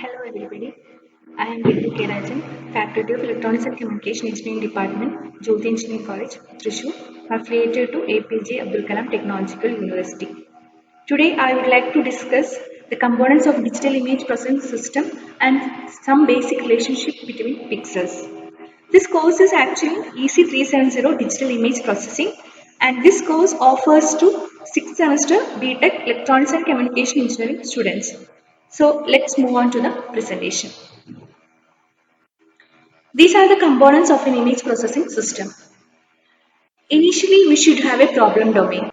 Hello everybody, I am Vidhu K. Rajan, Faculty of Electronics and Communication Engineering Department, Jyoti Engineering College, Thrissur, affiliated to APJ Abdul Kalam Technological University. Today I would like to discuss the components of digital image processing system and some basic relationship between pixels. This course is actually EC370 Digital Image Processing, and this course offers to 6th semester BTech Electronics and Communication Engineering students. So let's move on to the presentation. These are the components of an image processing system. Initially, we should have a problem domain.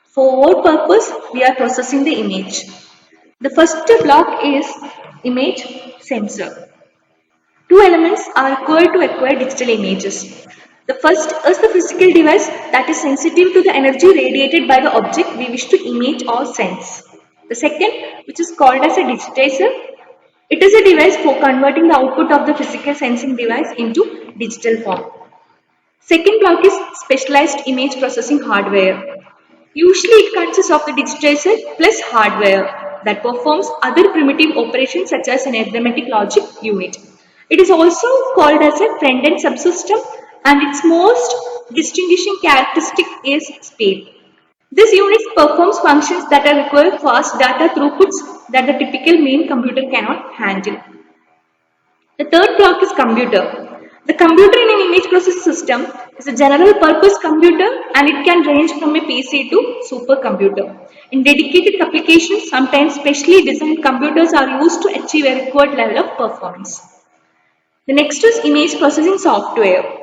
For what purpose we are processing the image? The first block is image sensor. Two elements are required to acquire digital images. The first is the physical device that is sensitive to the energy radiated by the object we wish to image or sense. The second, which is called as a digitizer, it is a device for converting the output of the physical sensing device into digital form. Second block is specialized image processing hardware. Usually it consists of the digitizer plus hardware that performs other primitive operations such as an arithmetic logic unit. It is also called as a front-end subsystem, and its most distinguishing characteristic is speed. This unit performs functions that require fast data throughputs that the typical main computer cannot handle. The third block is computer. The computer in an image processing system is a general purpose computer, and it can range from a PC to supercomputer. In dedicated applications, sometimes specially designed computers are used to achieve a required level of performance. The next is image processing software.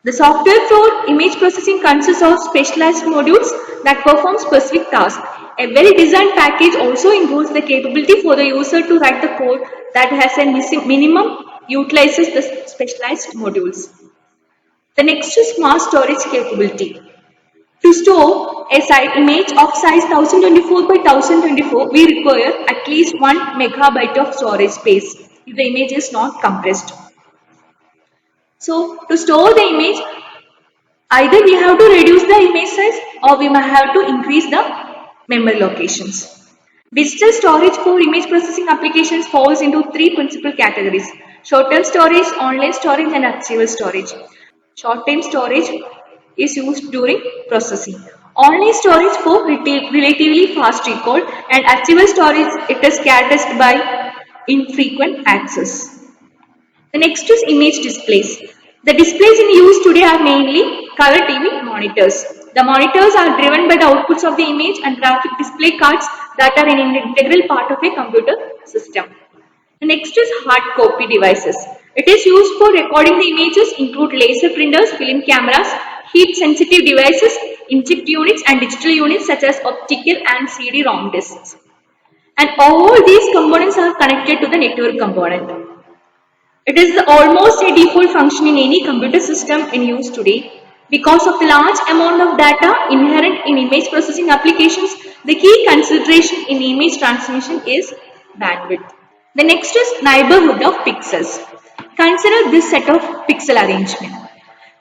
The software for image processing consists of specialized modules that perform specific tasks. A well-designed package also includes the capability for the user to write the code that has a minimum utilizes the specialized modules. The next is mass storage capability. To store a image of size 1024 by 1024, we require at least 1 megabyte of storage space if the image is not compressed. So, to store the image, either we have to reduce the image size or we may have to increase the memory locations. Digital storage for image processing applications falls into three principal categories: short-term storage, online storage, and archival storage. Short-term storage is used during processing. Online storage for relatively fast recall, and archival storage it is characterized by infrequent access. The next is image displays. The displays in use today are mainly color TV monitors. The monitors are driven by the outputs of the image and graphic display cards that are an integral part of a computer system. The next is hard copy devices. It is used for recording the images, include laser printers, film cameras, heat sensitive devices, inkjet units, and digital units such as optical and CD-ROM disks. And all these components are connected to the network component. It is almost a default function in any computer system in use today. Because of the large amount of data inherent in image processing applications, the key consideration in image transmission is bandwidth. The next is neighborhood of pixels. Consider this set of pixel arrangement.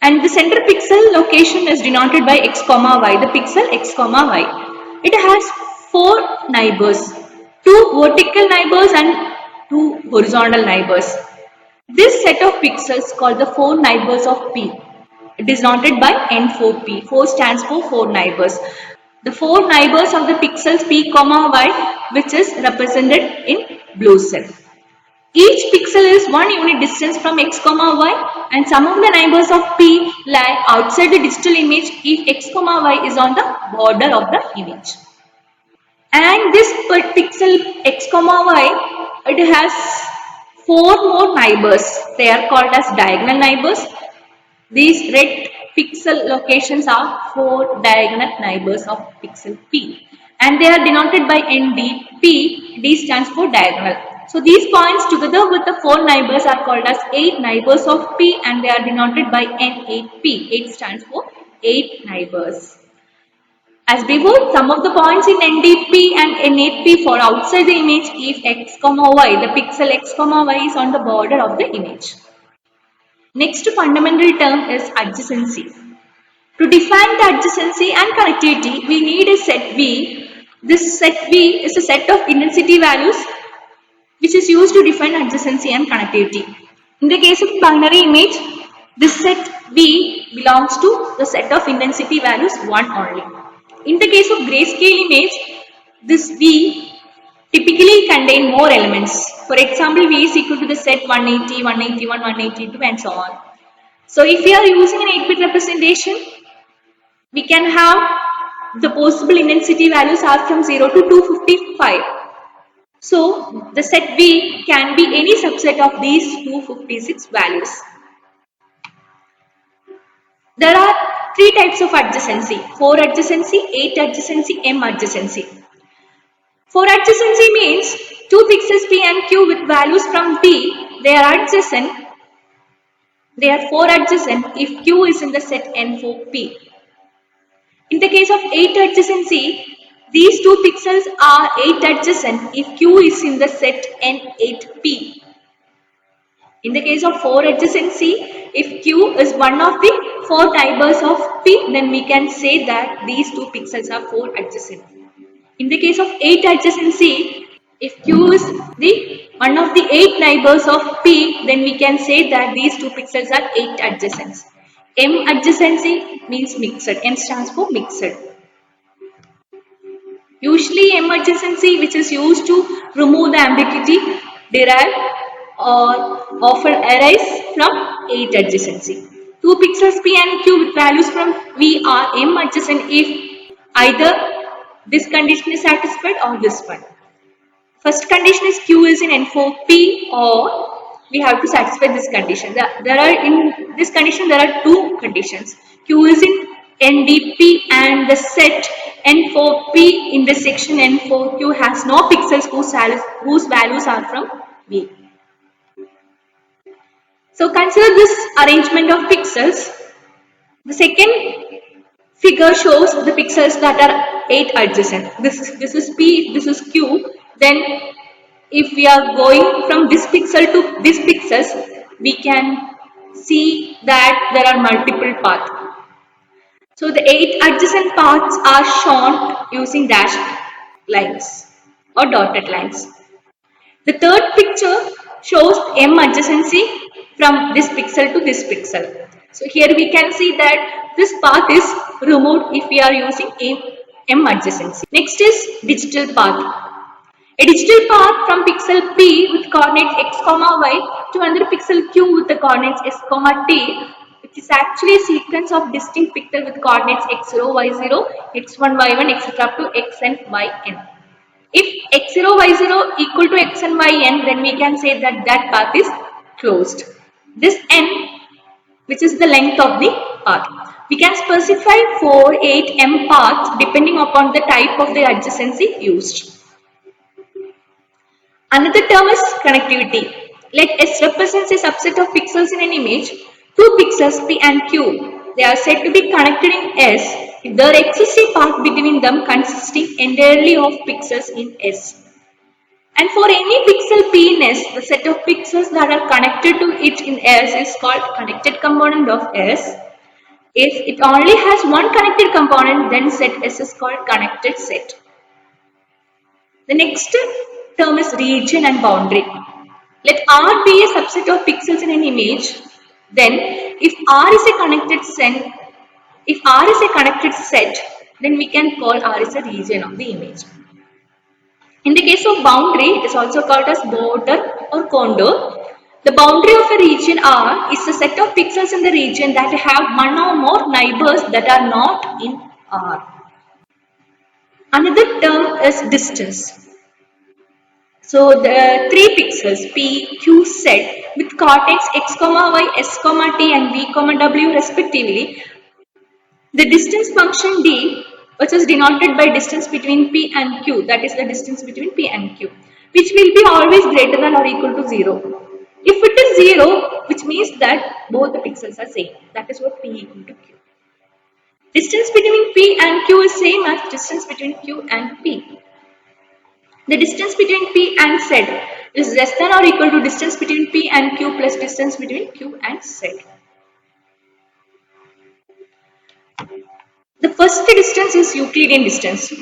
And the center pixel location is denoted by x, y, the pixel x, y. It has 4 neighbors, 2 vertical neighbors and 2 horizontal neighbors. This set of pixels called the 4 neighbors of P. It is denoted by N4P. 4 stands for 4 neighbors. The 4 neighbors of the pixels P, Y, which is represented in blue cell. Each pixel is 1 unit distance from x, y, and some of the neighbors of P lie outside the digital image if x, y is on the border of the image. And this pixel x, y, it has 4 more neighbors. They are called as diagonal neighbors. These red pixel locations are 4 diagonal neighbors of pixel P, and they are denoted by NDP. D stands for diagonal. So these points together with the 4 neighbors are called as 8 neighbors of P, and they are denoted by N8P. 8 stands for 8 neighbors. As before, some of the points in NDP and N8P fall outside the image if x, y, the pixel x, y is on the border of the image. Next fundamental term is adjacency. To define the adjacency and connectivity, we need a set V. This set V is a set of intensity values which is used to define adjacency and connectivity. In the case of binary image, this set V belongs to the set of intensity values 1 only. In the case of grayscale image, this V typically contain more elements. For example, V is equal to the set 180, 181, 182 and so on. So if we are using an 8-bit representation, we can have the possible intensity values are from 0 to 255. So the set V can be any subset of these 256 values. There are 3 types of adjacency: 4 adjacency, 8 adjacency, M adjacency. 4 adjacency means 2 pixels P and Q with values from P, they are adjacent. They are 4 adjacent if Q is in the set N for P. In the case of 8 adjacency, these 2 pixels are 8 adjacent if Q is in the set N8P. In the case of 4 adjacency, if Q is one of the 4 neighbors of P, then we can say that these 2 pixels are 4 adjacent. In the case of 8 adjacency, if Q is one of the 8 neighbors of P, then we can say that these 2 pixels are 8 adjacents. M adjacency means mixed. M stands for mixed. Usually M adjacency, which is used to remove the ambiguity, derive or often arise from 8 adjacency. 2 pixels P and Q with values from V are M adjacent if either this condition is satisfied or this one. First condition is Q is in N4P, or we have to satisfy this condition. In this condition there are 2 conditions. Q is in NDP and the set N4P in the section N4Q has no pixels whose values are from V. So consider this arrangement of pixels. The second figure shows the pixels that are 8 adjacent. This is P, this is Q. Then if we are going from this pixel to this pixels, we can see that there are multiple paths. So the 8 adjacent paths are shown using dashed lines or dotted lines. The third picture shows M adjacency from this pixel to this pixel. So here we can see that this path is removed if we are using M adjacency. Next is digital path. A digital path from pixel P with coordinates x, y to another pixel Q with the coordinates s, t, which is actually a sequence of distinct pixels with coordinates x0, y0, x1, y1, etc. up to xn, yn. If x0, y0 equal to x and yn, then we can say that that path is closed. This n, which is the length of the path. We can specify 4, 8, m paths depending upon the type of the adjacency used. Another term is connectivity. Let S represents a subset of pixels in an image. 2 pixels P and Q. They are said to be connected in S if there exists a path between them consisting entirely of pixels in S. And for any pixel P in S, the set of pixels that are connected to it in S is called connected component of S. If it only has one connected component, then set S is called connected set. The next term is region and boundary. Let R be a subset of pixels in an image. Then if R is a connected set, then we can call R as a region of the image. In the case of boundary, it is also called as border or contour. The boundary of a region R is a set of pixels in the region that have one or more neighbors that are not in R. Another term is distance. So the 3 pixels P, Q set with coordinates x, y, s, t and v, w respectively, the distance function d, which is denoted by distance between P and Q, that is the distance between P and Q, which will be always greater than or equal to 0. If it is 0, which means that both the pixels are same, that is what P equal to Q. Distance between P and Q is same as distance between Q and P. The distance between P and Z is less than or equal to distance between P and Q plus distance between Q and Z. The first distance is Euclidean distance.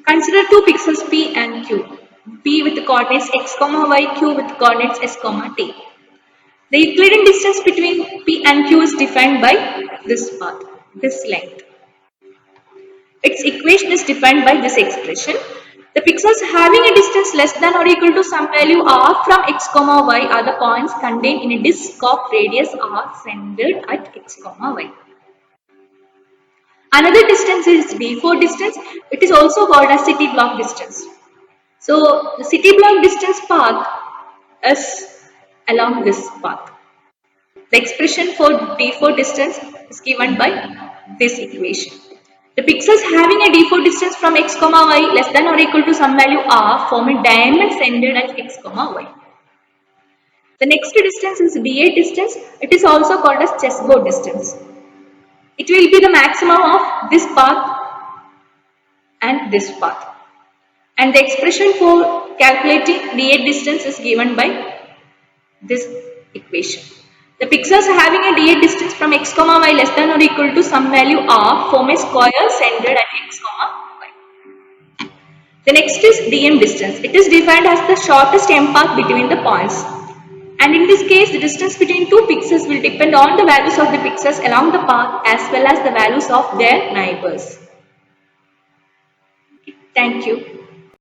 Consider 2 pixels P and Q. P with the coordinates x comma y, Q with coordinates s comma t. The Euclidean distance between P and Q is defined by this path, this length. Its equation is defined by this expression. The pixels having a distance less than or equal to some value r from x comma y are the points contained in a disk of radius r centered at x comma y. Another distance is d4 distance. It is also called as city block distance. So the city block distance path is along this path. The expression for d4 distance is given by this equation. The pixels having a d4 distance from x comma y less than or equal to some value r form a diamond centered at x comma y. The next distance is d8 distance. It is also called as chessboard distance. It will be the maximum of this path and this path. And the expression for calculating d8 distance is given by this equation. The pixels having a d8 distance from x comma y less than or equal to some value r form a square centered at x comma y. The next is dm distance. It is defined as the shortest m path between the points. And in this case, the distance between two pixels will depend on the values of the pixels along the path as well as the values of their neighbors. Thank you.